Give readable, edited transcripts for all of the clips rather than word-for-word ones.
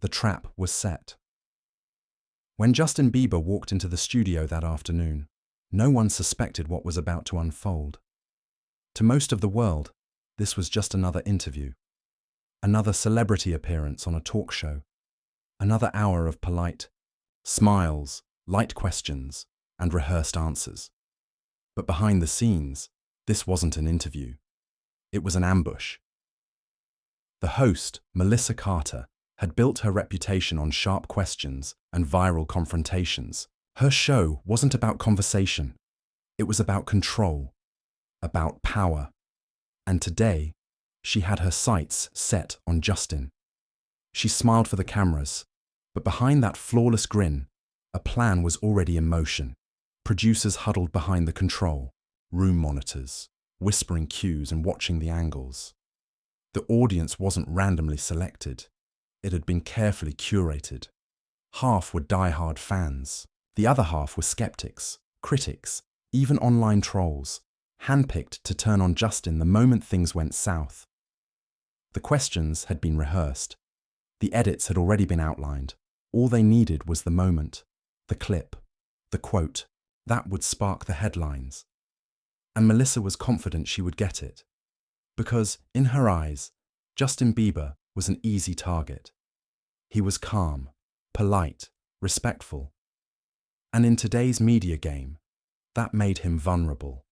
The trap was set. When Justin Bieber walked into the studio that afternoon, no one suspected what was about to unfold. To most of the world, this was just another interview, another celebrity appearance on a talk show, another hour of polite smiles, light questions, and rehearsed answers. But behind the scenes, this wasn't an interview. It was an ambush. The host, Melissa Carter, had built her reputation on sharp questions and viral confrontations. Her show wasn't about conversation. It was about control, about power. And today, she had her sights set on Justin. She smiled for the cameras, but behind that flawless grin, a plan was already in motion. Producers huddled behind the control, room monitors, whispering cues and watching the angles. The audience wasn't randomly selected. It had been carefully curated. Half were die-hard fans. The other half were skeptics, critics, even online trolls, handpicked to turn on Justin the moment things went south. The questions had been rehearsed. The edits had already been outlined. All they needed was the moment, the clip, the quote. That would spark the headlines. And Melissa was confident she would get it. Because, in her eyes, Justin Bieber was an easy target. He was calm, polite, respectful. And in today's media game, that made him vulnerable.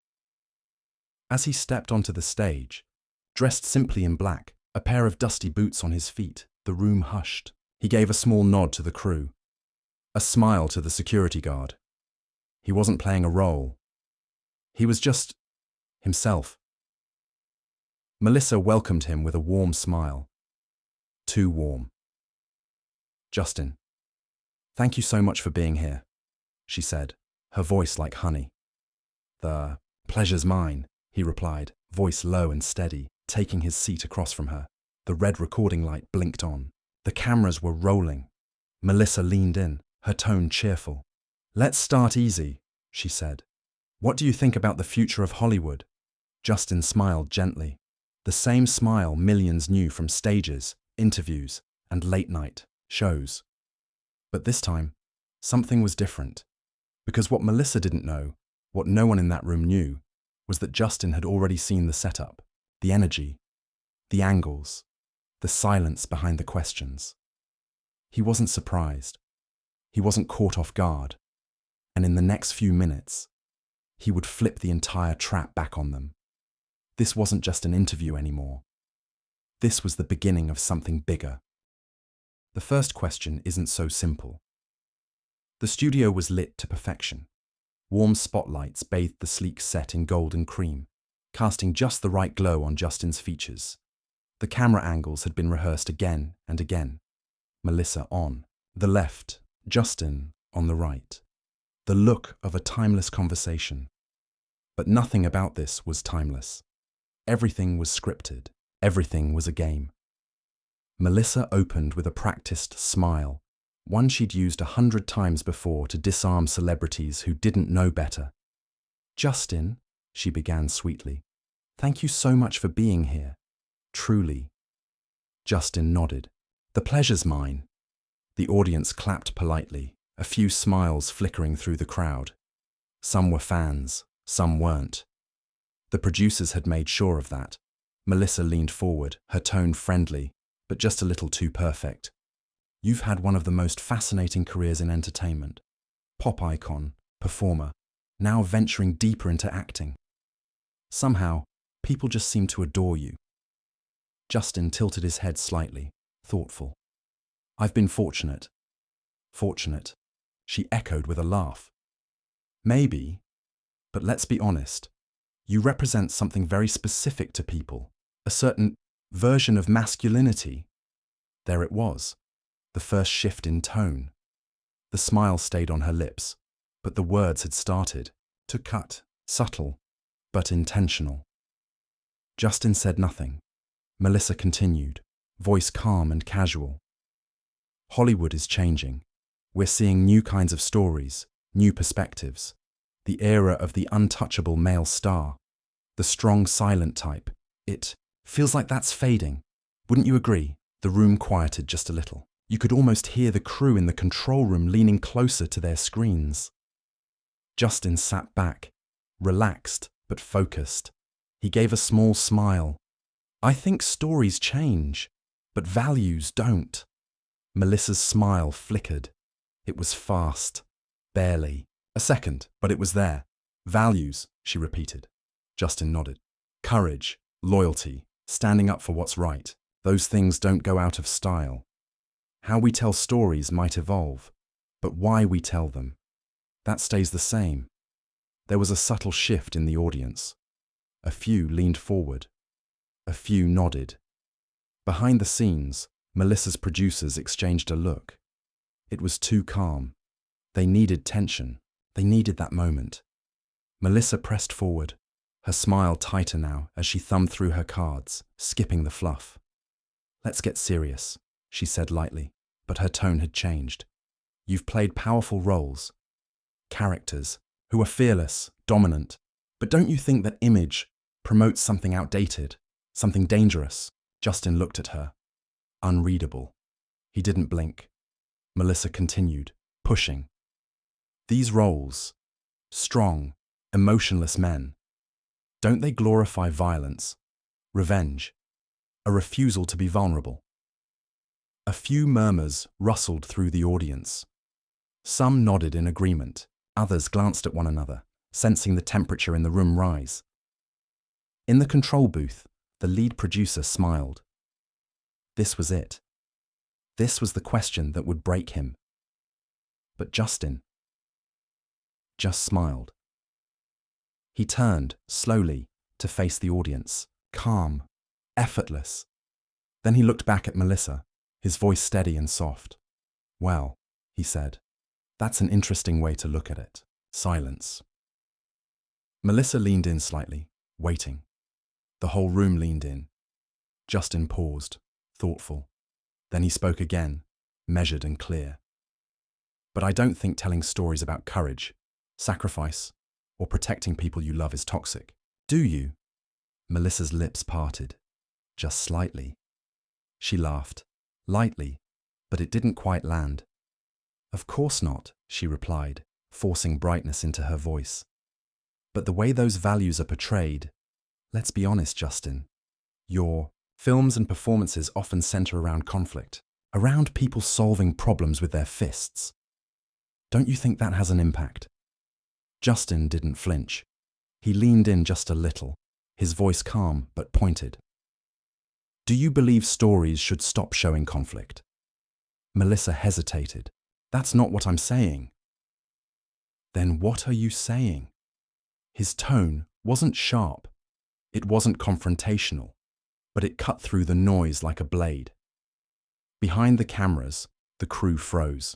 As he stepped onto the stage, dressed simply in black, a pair of dusty boots on his feet, the room hushed. He gave a small nod to the crew, a smile to the security guard. He wasn't playing a role. He was just himself. Melissa welcomed him with a warm smile. Too warm. "Justin, thank you so much for being here," she said, her voice like honey. "The pleasure's mine," he replied, voice low and steady, taking his seat across from her. The red recording light blinked on. The cameras were rolling. Melissa leaned in, her tone cheerful. "Let's start easy," she said. "What do you think about the future of Hollywood?" Justin smiled gently, the same smile millions knew from stages, interviews, and late-night shows. But this time, something was different. Because what Melissa didn't know, what no one in that room knew, was that Justin had already seen the setup, the energy, the angles, the silence behind the questions. He wasn't surprised. He wasn't caught off guard. And in the next few minutes, he would flip the entire trap back on them. This wasn't just an interview anymore. This was the beginning of something bigger. The first question isn't so simple. The studio was lit to perfection. Warm spotlights bathed the sleek set in gold and cream, casting just the right glow on Justin's features. The camera angles had been rehearsed again and again. Melissa on the left, Justin on the right. The look of a timeless conversation. But nothing about this was timeless. Everything was scripted. Everything was a game. Melissa opened with a practiced smile, one she'd used 100 times before to disarm celebrities who didn't know better. "Justin," she began sweetly, "thank you so much for being here. Truly." Justin nodded. "The pleasure's mine." The audience clapped politely, a few smiles flickering through the crowd. Some were fans, some weren't. The producers had made sure of that. Melissa leaned forward, her tone friendly, but just a little too perfect. "You've had one of the most fascinating careers in entertainment. Pop icon, performer, now venturing deeper into acting. Somehow, people just seem to adore you." Justin tilted his head slightly, thoughtful. "I've been fortunate." "Fortunate," she echoed with a laugh. "Maybe, but let's be honest. You represent something very specific to people, a certain version of masculinity." There it was, the first shift in tone. The smile stayed on her lips, but the words had started to cut, subtle, but intentional. Justin said nothing. Melissa continued, voice calm and casual. "Hollywood is changing. We're seeing new kinds of stories, new perspectives. The era of the untouchable male star, the strong silent type. It feels like that's fading. Wouldn't you agree?" The room quieted just a little. You could almost hear the crew in the control room leaning closer to their screens. Justin sat back, relaxed but focused. He gave a small smile. I think stories change, but values don't. Melissa's smile flickered. It was fast, barely. A second, but it was there. Values, she repeated. Justin nodded. Courage, loyalty, standing up for what's right. Those things don't go out of style. How we tell stories might evolve, but why we tell them, that stays the same. There was a subtle shift in the audience. A few leaned forward. A few nodded. Behind the scenes, Melissa's producers exchanged a look. It was too calm. They needed tension. They needed that moment. Melissa pressed forward, her smile tighter now as she thumbed through her cards, skipping the fluff. Let's get serious, she said lightly, but her tone had changed. You've played powerful roles, characters who are fearless, dominant, but don't you think that image promotes something outdated, something dangerous? Justin looked at her. Unreadable. He didn't blink. Melissa continued, pushing. These roles, strong, emotionless men, don't they glorify violence, revenge, a refusal to be vulnerable? A few murmurs rustled through the audience. Some nodded in agreement, others glanced at one another, sensing the temperature in the room rise. In the control booth, the lead producer smiled. This was it. This was the question that would break him. But Justin just smiled. He turned, slowly, to face the audience, calm, effortless. Then he looked back at Melissa, his voice steady and soft. Well, he said, that's an interesting way to look at it. Silence. Melissa leaned in slightly, waiting. The whole room leaned in. Justin paused, thoughtful. Then he spoke again, measured and clear. But I don't think telling stories about courage, sacrifice, or protecting people you love is toxic. Do you? Melissa's lips parted, just slightly. She laughed, lightly, but it didn't quite land. Of course not, she replied, forcing brightness into her voice. But the way those values are portrayed, let's be honest, Justin, your films and performances often center around conflict, around people solving problems with their fists. Don't you think that has an impact? Justin didn't flinch. He leaned in just a little, his voice calm but pointed. Do you believe stories should stop showing conflict? Melissa hesitated. That's not what I'm saying. Then what are you saying? His tone wasn't sharp. It wasn't confrontational, but it cut through the noise like a blade. Behind the cameras, the crew froze.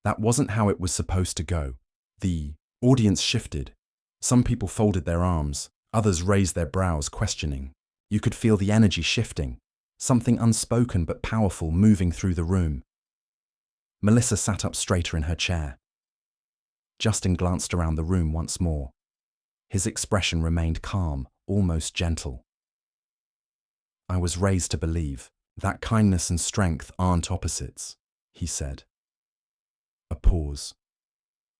That wasn't how it was supposed to go. The audience shifted. Some people folded their arms, others raised their brows, questioning. You could feel the energy shifting, something unspoken but powerful moving through the room. Melissa sat up straighter in her chair. Justin glanced around the room once more. His expression remained calm, almost gentle. I was raised to believe that kindness and strength aren't opposites, he said. A pause.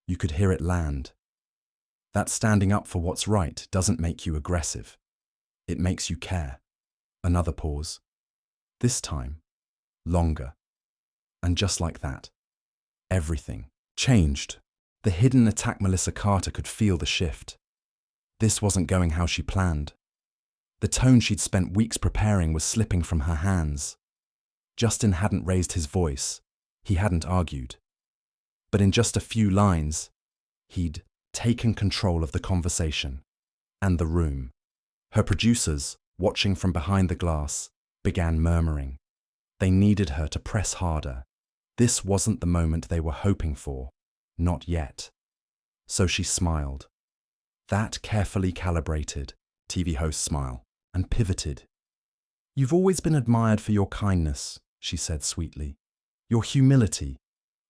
You could hear it land. That standing up for what's right doesn't make you aggressive. It makes you care. Another pause. This time, longer. And just like that, everything changed. The hidden attack Melissa Carter could feel the shift. This wasn't going how she planned. The tone she'd spent weeks preparing was slipping from her hands. Justin hadn't raised his voice. He hadn't argued. But in just a few lines, he'd taken control of the conversation and the room. Her producers, watching from behind the glass, began murmuring. They needed her to press harder. This wasn't the moment they were hoping for. Not yet. So she smiled. That carefully calibrated TV host smile, and pivoted. You've always been admired for your kindness, she said sweetly. Your humility.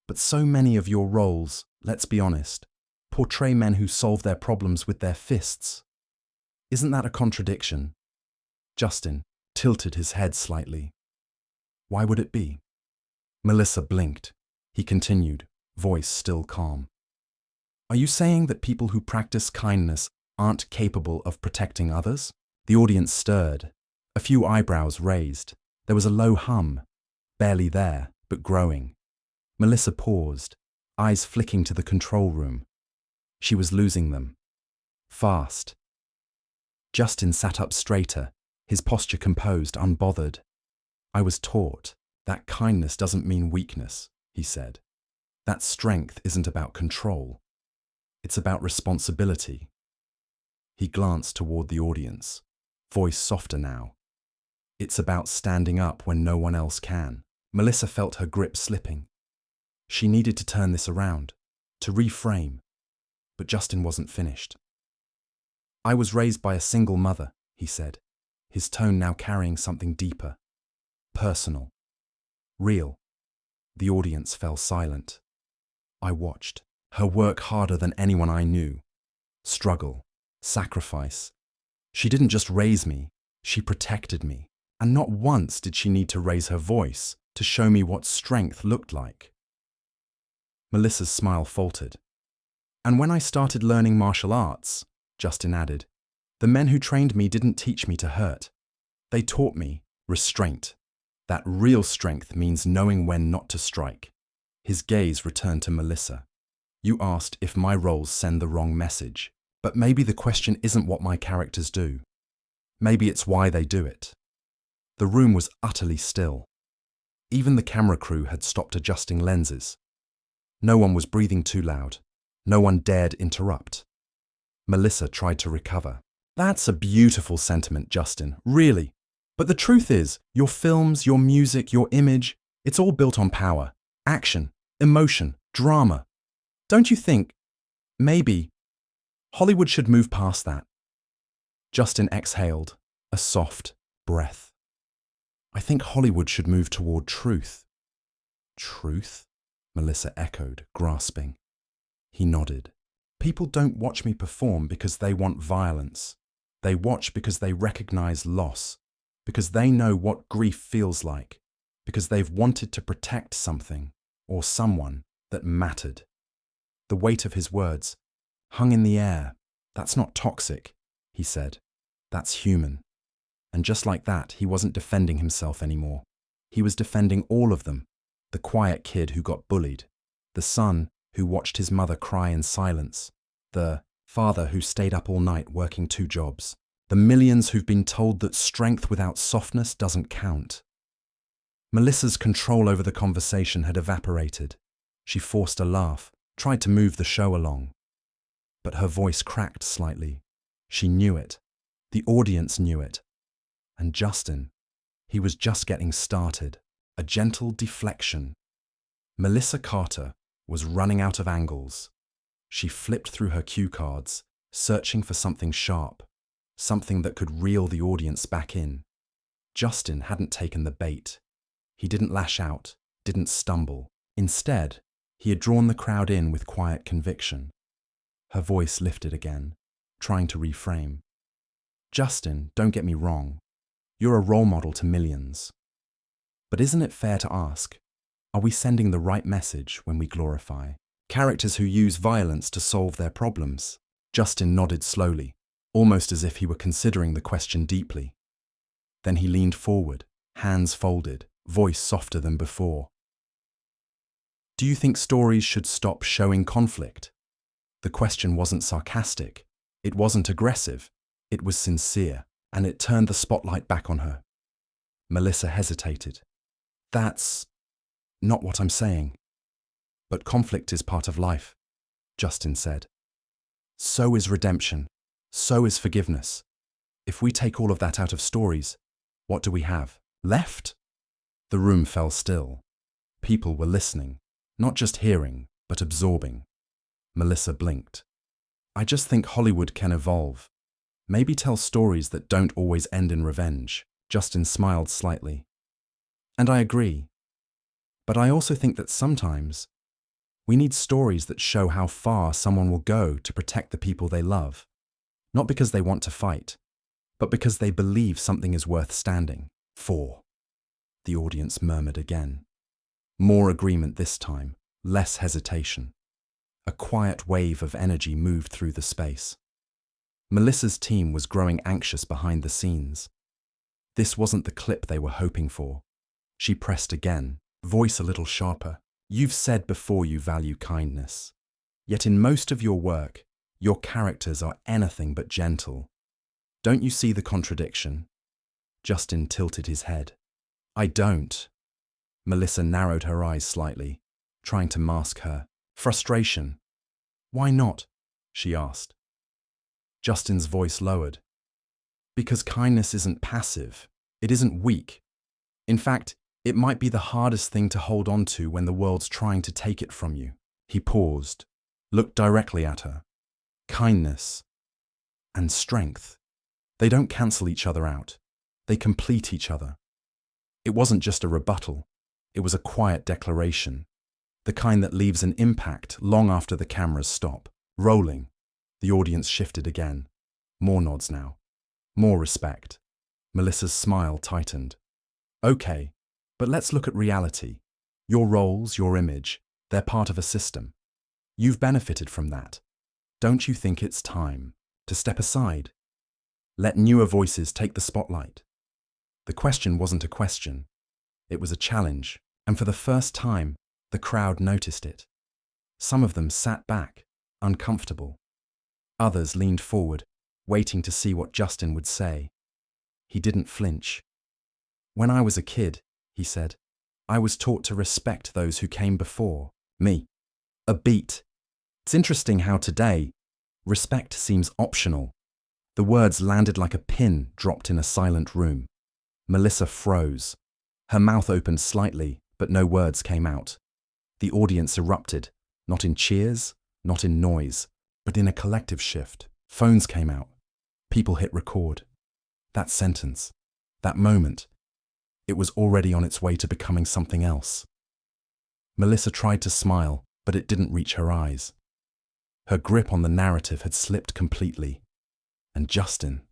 But so many of your roles, let's be honest, portray men who solve their problems with their fists. Isn't that a contradiction? Justin tilted his head slightly. Why would it be? Melissa blinked. He continued, voice still calm. Are you saying that people who practice kindness aren't capable of protecting others? The audience stirred. A few eyebrows raised. There was a low hum, barely there, but growing. Melissa paused, eyes flicking to the control room. She was losing them. Fast. Justin sat up straighter, his posture composed, unbothered. I was taught that kindness doesn't mean weakness, he said. That strength isn't about control. It's about responsibility. He glanced toward the audience, voice softer now. It's about standing up when no one else can. Melissa felt her grip slipping. She needed to turn this around, to reframe. But Justin wasn't finished. I was raised by a single mother, he said, his tone now carrying something deeper. Personal. Real. The audience fell silent. I watched. Her work harder than anyone I knew. Struggle. Sacrifice. She didn't just raise me, she protected me. And not once did she need to raise her voice to show me what strength looked like. Melissa's smile faltered. And when I started learning martial arts, Justin added, the men who trained me didn't teach me to hurt. They taught me restraint. That real strength means knowing when not to strike. His gaze returned to Melissa. You asked if my roles send the wrong message, but maybe the question isn't what my characters do. Maybe it's why they do it. The room was utterly still. Even the camera crew had stopped adjusting lenses. No one was breathing too loud. No one dared interrupt. Melissa tried to recover. That's a beautiful sentiment, Justin, really. But the truth is, your films, your music, your image, it's all built on power, action, emotion, drama. Don't you think, maybe, Hollywood should move past that? Justin exhaled, a soft breath. I think Hollywood should move toward truth. Truth? Melissa echoed, grasping. He nodded. People don't watch me perform because they want violence. They watch because they recognize loss, because they know what grief feels like, because they've wanted to protect something or someone that mattered. The weight of his words hung in the air. That's not toxic, he said. That's human. And just like that, he wasn't defending himself anymore. He was defending all of them. The quiet kid who got bullied, the son who watched his mother cry in silence, the father who stayed up all night working 2 jobs, the millions who've been told that strength without softness doesn't count. Melissa's control over the conversation had evaporated. She forced a laugh, tried to move the show along. But her voice cracked slightly. She knew it. The audience knew it. And Justin, he was just getting started. A gentle deflection. Melissa Carter was running out of angles. She flipped through her cue cards, searching for something sharp, something that could reel the audience back in. Justin hadn't taken the bait. He didn't lash out, didn't stumble. Instead, he had drawn the crowd in with quiet conviction. Her voice lifted again, trying to reframe. Justin, don't get me wrong. You're a role model to millions. But isn't it fair to ask, are we sending the right message when we glorify characters who use violence to solve their problems? Justin nodded slowly, almost as if he were considering the question deeply. Then he leaned forward, hands folded, voice softer than before. Do you think stories should stop showing conflict? The question wasn't sarcastic. It wasn't aggressive. It was sincere, and it turned the spotlight back on her. Melissa hesitated. That's not what I'm saying. But conflict is part of life, Justin said. So is redemption. So is forgiveness. If we take all of that out of stories, what do we have left? The room fell still. People were listening, not just hearing, but absorbing. Melissa blinked. I just think Hollywood can evolve. Maybe tell stories that don't always end in revenge. Justin smiled slightly. And I agree. But I also think that sometimes we need stories that show how far someone will go to protect the people they love. Not because they want to fight, but because they believe something is worth standing for. The audience murmured again. More agreement this time, less hesitation. A quiet wave of energy moved through the space. Melissa's team was growing anxious behind the scenes. This wasn't the clip they were hoping for. She pressed again, voice a little sharper. You've said before you value kindness. Yet in most of your work, your characters are anything but gentle. Don't you see the contradiction? Justin tilted his head. I don't. Melissa narrowed her eyes slightly, trying to mask her frustration. Why not? She asked. Justin's voice lowered. Because kindness isn't passive. It isn't weak. In fact, it might be the hardest thing to hold on to when the world's trying to take it from you. He paused, looked directly at her. Kindness and strength. They don't cancel each other out. They complete each other. It wasn't just a rebuttal. It was a quiet declaration, the kind that leaves an impact long after the cameras stop. Rolling. The audience shifted again. More nods now. More respect. Melissa's smile tightened. Okay, but let's look at reality. Your roles, your image, they're part of a system. You've benefited from that. Don't you think it's time to step aside? Let newer voices take the spotlight. The question wasn't a question. It was a challenge, and for the first time, the crowd noticed it. Some of them sat back, uncomfortable. Others leaned forward, waiting to see what Justin would say. He didn't flinch. When I was a kid, he said, I was taught to respect those who came before me. A beat. It's interesting how today, respect seems optional. The words landed like a pin dropped in a silent room. Melissa froze. Her mouth opened slightly, but no words came out. The audience erupted, not in cheers, not in noise, but in a collective shift. Phones came out. People hit record. That sentence, that moment, it was already on its way to becoming something else. Melissa tried to smile, but it didn't reach her eyes. Her grip on the narrative had slipped completely. And Justin,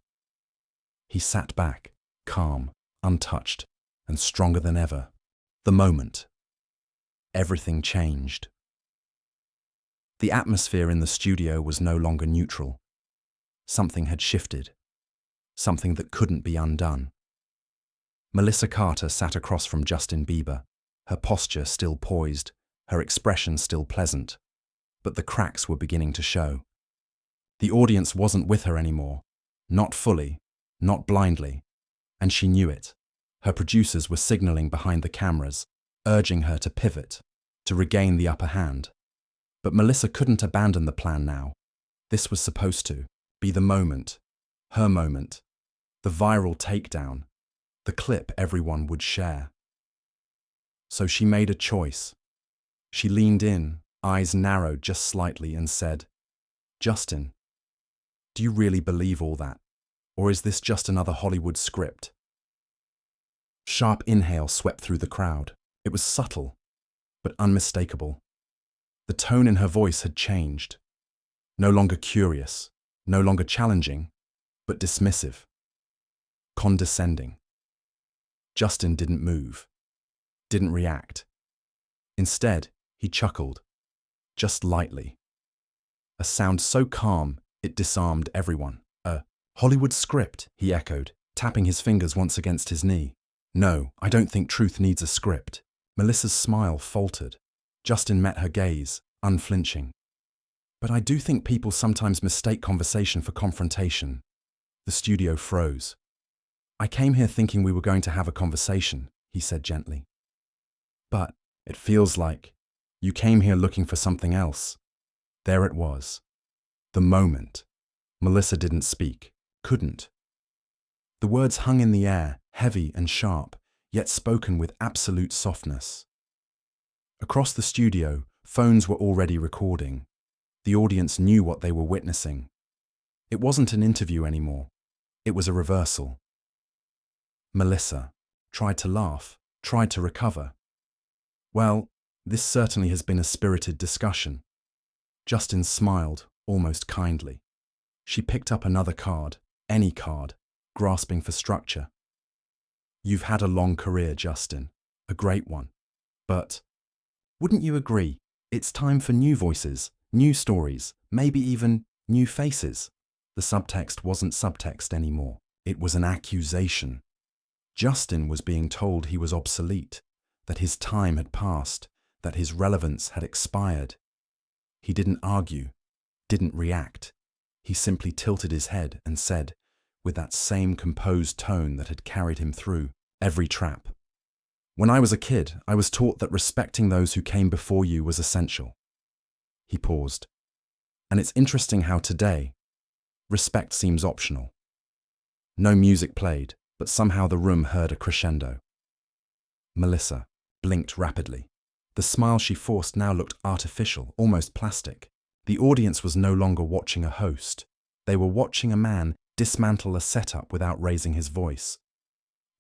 he sat back, calm, untouched, and stronger than ever. The moment. Everything changed. The atmosphere in the studio was no longer neutral. Something had shifted. Something that couldn't be undone. Melissa Carter sat across from Justin Bieber, her posture still poised, her expression still pleasant. But the cracks were beginning to show. The audience wasn't with her anymore. Not fully, not blindly. And she knew it. Her producers were signaling behind the cameras, urging her to pivot, to regain the upper hand. But Melissa couldn't abandon the plan now. This was supposed to be the moment, her moment, the viral takedown, the clip everyone would share. So she made a choice. She leaned in, eyes narrowed just slightly, and said, Justin, do you really believe all that? Or is this just another Hollywood script? Sharp inhale swept through the crowd. It was subtle, but unmistakable. The tone in her voice had changed. No longer curious, no longer challenging, but dismissive. Condescending. Justin didn't move, didn't react. Instead, he chuckled, just lightly. A sound so calm, it disarmed everyone. A Hollywood script, he echoed, tapping his fingers once against his knee. No, I don't think truth needs a script. Melissa's smile faltered. Justin met her gaze, unflinching. But I do think people sometimes mistake conversation for confrontation. The studio froze. I came here thinking we were going to have a conversation, he said gently. But it feels like you came here looking for something else. There it was. The moment. Melissa didn't speak, couldn't. The words hung in the air, heavy and sharp, yet spoken with absolute softness. Across the studio, phones were already recording. The audience knew what they were witnessing. It wasn't an interview anymore. It was a reversal. Melissa tried to laugh, tried to recover. Well, this certainly has been a spirited discussion. Justin smiled, almost kindly. She picked up another card, any card, grasping for structure. You've had a long career, Justin, a great one. But Wouldn't you agree? It's time for new voices, new stories, maybe even new faces. The subtext wasn't subtext anymore. It was an accusation. Justin was being told he was obsolete, that his time had passed, that his relevance had expired. He didn't argue, didn't react. He simply tilted his head and said, with that same composed tone that had carried him through every trap, "When I was a kid, I was taught that respecting those who came before you was essential." He paused. And it's interesting how today, respect seems optional. No music played, but somehow the room heard a crescendo. Melissa blinked rapidly. The smile she forced now looked artificial, almost plastic. The audience was no longer watching a host. They were watching a man dismantle a setup without raising his voice.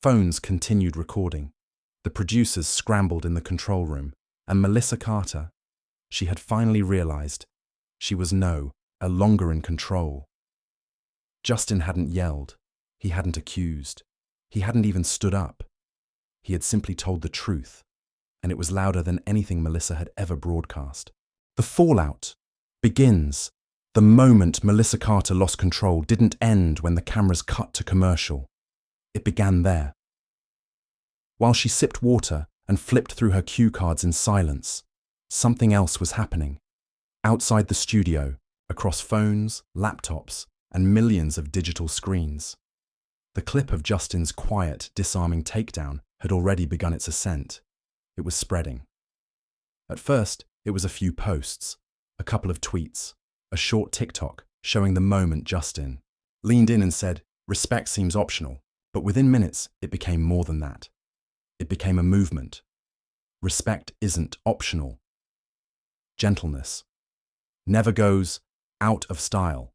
Phones continued recording. The producers scrambled in the control room, and Melissa Carter, she had finally realized she was no longer in control. Justin hadn't yelled. He hadn't accused. He hadn't even stood up. He had simply told the truth, and it was louder than anything Melissa had ever broadcast. The fallout begins. The moment Melissa Carter lost control didn't end when the cameras cut to commercial. It began there. While she sipped water and flipped through her cue cards in silence, something else was happening. Outside the studio, across phones, laptops, and millions of digital screens. The clip of Justin's quiet, disarming takedown had already begun its ascent. It was spreading. At first, it was a few posts, a couple of tweets, a short TikTok showing the moment Justin leaned in and said, "Respect seems optional," but within minutes, it became more than that. It became a movement. Respect isn't optional. Gentleness never goes out of style.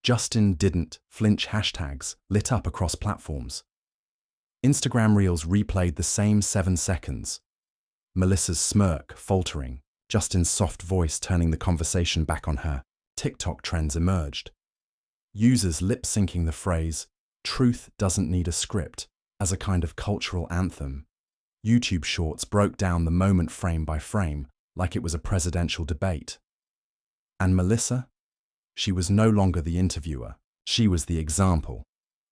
Justin didn't flinch hashtags lit up across platforms. Instagram Reels replayed the same 7 seconds. Melissa's smirk faltering, Justin's soft voice turning the conversation back on her. TikTok trends emerged. Users lip-syncing the phrase, "Truth doesn't need a script," as a kind of cultural anthem. YouTube Shorts broke down the moment frame by frame, like it was a presidential debate. And Melissa? She was no longer the interviewer. She was the example.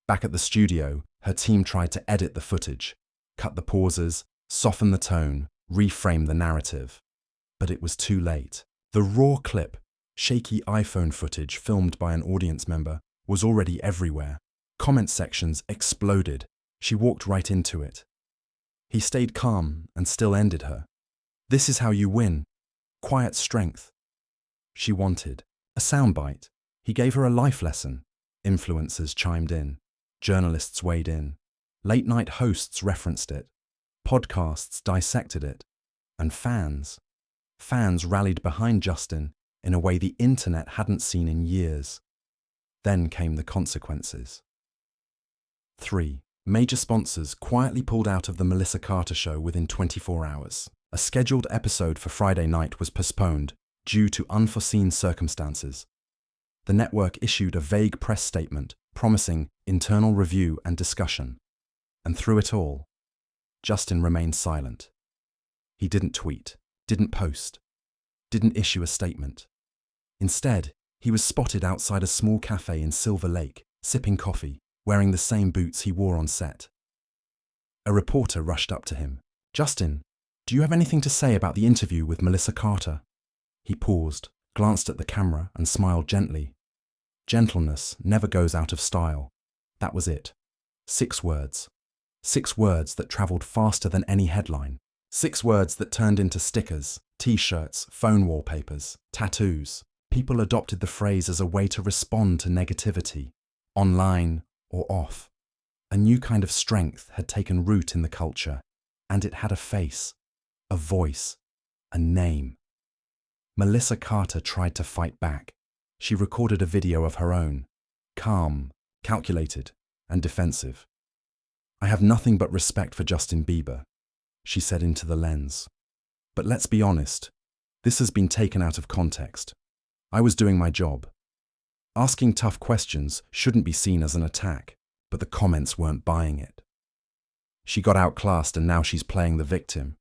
Back at the studio, her team tried to edit the footage, cut the pauses, soften the tone, reframe the narrative. But it was too late. The raw clip, shaky iPhone footage filmed by an audience member, was already everywhere. Comment sections exploded. She walked right into it. He stayed calm and still ended her. "This is how you win. Quiet strength." She wanted a soundbite. He gave her a life lesson. Influencers chimed in. Journalists weighed in. Late-night hosts referenced it. Podcasts dissected it. And fans rallied behind Justin in a way the internet hadn't seen in years. Then came the consequences. 3. Major sponsors quietly pulled out of the Melissa Carter show within 24 hours. A scheduled episode for Friday night was postponed due to unforeseen circumstances. The network issued a vague press statement promising internal review and discussion. And through it all, Justin remained silent. He didn't tweet, didn't post, didn't issue a statement. Instead, he was spotted outside a small cafe in Silver Lake, sipping coffee, wearing the same boots he wore on set. A reporter rushed up to him. "Justin, do you have anything to say about the interview with Melissa Carter?" He paused, glanced at the camera, and smiled gently. Gentleness never goes out of style. That was it. 6 words. 6 words that traveled faster than any headline. 6 words that turned into stickers, t-shirts, phone wallpapers, tattoos. People adopted the phrase as a way to respond to negativity, online or off. A new kind of strength had taken root in the culture, and it had a face, a voice, a name. Melissa Carter tried to fight back. She recorded a video of her own, calm, calculated, and defensive. "I have nothing but respect for Justin Bieber," she said into the lens. "But let's be honest, this has been taken out of context. I was doing my job. Asking tough questions shouldn't be seen as an attack, but the comments weren't buying it. She got outclassed and now she's playing the victim.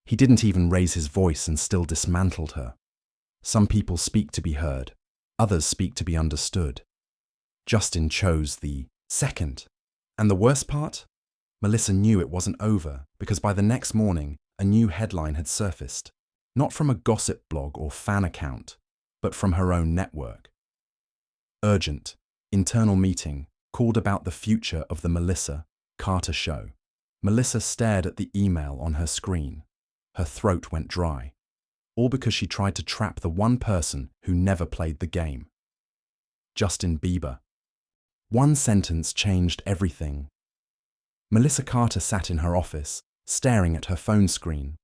He didn't even raise his voice and still dismantled her. Some people speak to be heard, others speak to be understood. Justin chose the second. And the worst part? Melissa knew it wasn't over because by the next morning, a new headline had surfaced. Not from a gossip blog or fan account, but from her own network. Urgent, internal meeting called about the future of the Melissa Carter show. Melissa stared at the email on her screen. Her throat went dry. All because she tried to trap the one person who never played the game. Justin Bieber. One sentence changed everything. Melissa Carter sat in her office, staring at her phone screen.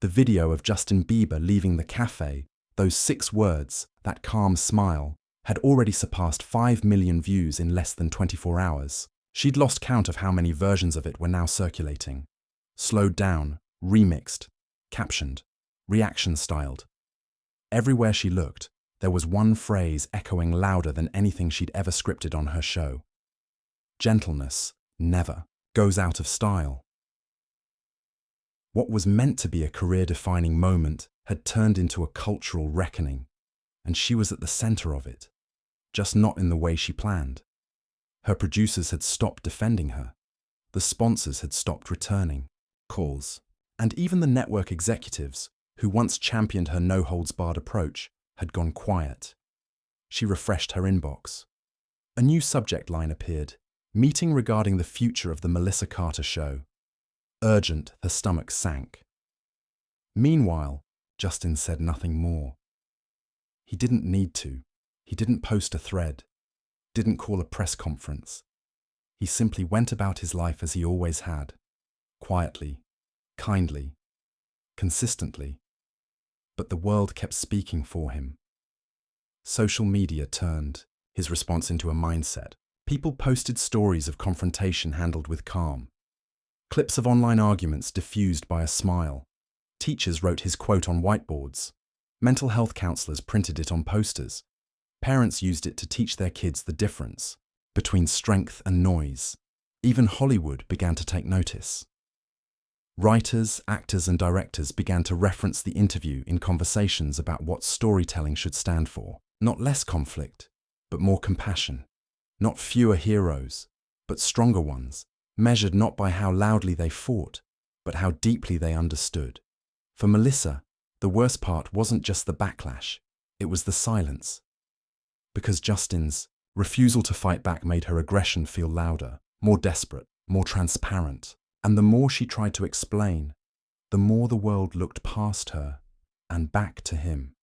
The video of Justin Bieber leaving the cafe, those 6 words, that calm smile, had already surpassed 5 million views in less than 24 hours. She'd lost count of how many versions of it were now circulating. Slowed down, remixed, captioned, reaction-styled. Everywhere she looked, there was one phrase echoing louder than anything she'd ever scripted on her show. Gentleness never goes out of style. What was meant to be a career-defining moment had turned into a cultural reckoning, and she was at the center of it, just not in the way she planned. Her producers had stopped defending her. The sponsors had stopped returning calls. And even the network executives, who once championed her no-holds-barred approach, had gone quiet. She refreshed her inbox. A new subject line appeared, meeting regarding the future of the Melissa Carter show. Urgent, her stomach sank. Meanwhile, Justin said nothing more. He didn't need to. He didn't post a thread, didn't call a press conference. He simply went about his life as he always had, quietly, kindly, consistently. But the world kept speaking for him. Social media turned his response into a mindset. People posted stories of confrontation handled with calm. Clips of online arguments diffused by a smile. Teachers wrote his quote on whiteboards. Mental health counselors printed it on posters. Parents used it to teach their kids the difference between strength and noise. Even Hollywood began to take notice. Writers, actors, and directors began to reference the interview in conversations about what storytelling should stand for. Not less conflict, but more compassion. Not fewer heroes, but stronger ones, measured not by how loudly they fought, but how deeply they understood. For Melissa, the worst part wasn't just the backlash, it was the silence. Because Justin's refusal to fight back made her aggression feel louder, more desperate, more transparent. And the more she tried to explain, the more the world looked past her and back to him.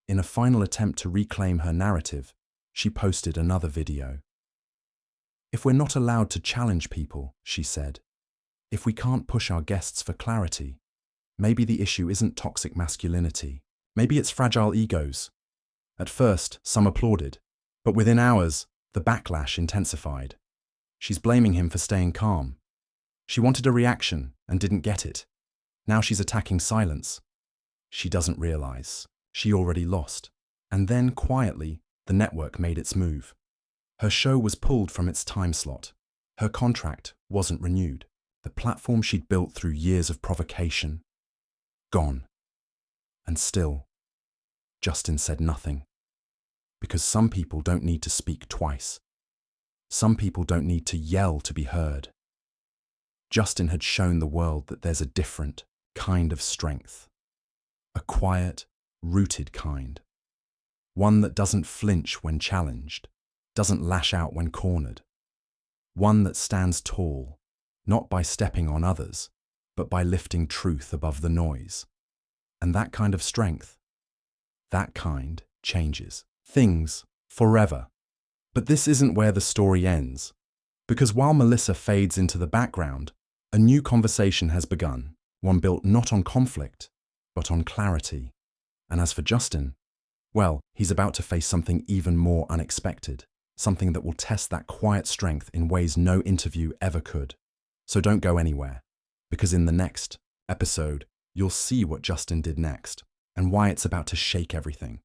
In a final attempt to reclaim her narrative, she posted another video. "If we're not allowed to challenge people," she said, "if we can't push our guests for clarity, maybe the issue isn't toxic masculinity. Maybe it's fragile egos." At first, some applauded, but within hours, the backlash intensified. She's blaming him for staying calm. She wanted a reaction and didn't get it. Now she's attacking silence. She doesn't realize she already lost. And then, quietly, the network made its move. Her show was pulled from its time slot. Her contract wasn't renewed. The platform she'd built through years of provocation, gone. And still, Justin said nothing. Because some people don't need to speak twice. Some people don't need to yell to be heard. Justin had shown the world that there's a different kind of strength. A quiet, rooted kind. One that doesn't flinch when challenged, doesn't lash out when cornered. One that stands tall, not by stepping on others, but by lifting truth above the noise. And that kind of strength, that kind changes things forever. But this isn't where the story ends. Because while Melissa fades into the background, a new conversation has begun, one built not on conflict, but on clarity. And as for Justin, well, he's about to face something even more unexpected, something that will test that quiet strength in ways no interview ever could. So don't go anywhere, because in the next episode, you'll see what Justin did next, and why it's about to shake everything.